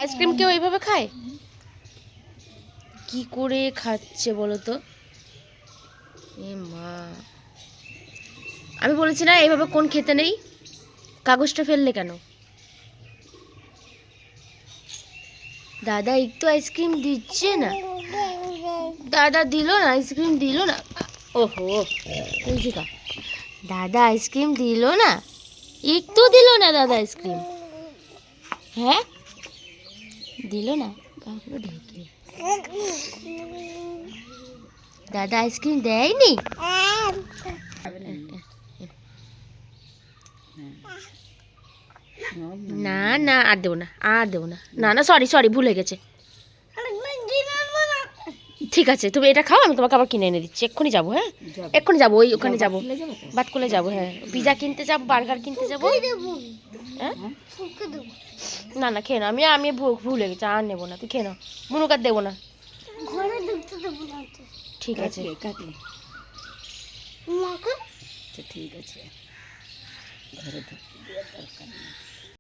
Ice cream কেউ এইভাবে খায়? কি করে খাচ্ছে বলো তো? এ মা, আমি বলেছি না এইভাবে কোন খেতে নেই। কাগজটা ফেললে কেন? দাদা একটু আইসক্রিম দিচ্ছে না। দাদা দিল না, আইসক্রিম দিল না। ওহো, দাদা আইসক্রিম দিল না, একটু দিল না দাদা আইসক্রিম। হ্যাঁ দিল না। দাদা আইসক্রিম দেয়নি। না না, আর দেবো না, আর দেবো না। না না, সরি সরি, ভুলে গেছে। ঠিক আছে, তুমি এটা খাও, আমি তোমাকে আবার কিনে এনে দিচ্ছি। এক্ষুনি যাবো, হ্যাঁ এক্ষুনি যাবো, ওই ওখানে যাবো, বাতকুলে যাবো। হ্যাঁ, পিজা কিনতে যাবো, বার্গার কিনতে যাবো। হ্যাঁ না না, খেয়ে নাও। আমি আমি ভুলে গেছি, আর নেবো না। তুই খেয়ে নাও, মুনুকার দেবো না। ঠিক আছে, ঠিক আছে, ঘরে ঢুকতে দেওয়ার দরকার নেই।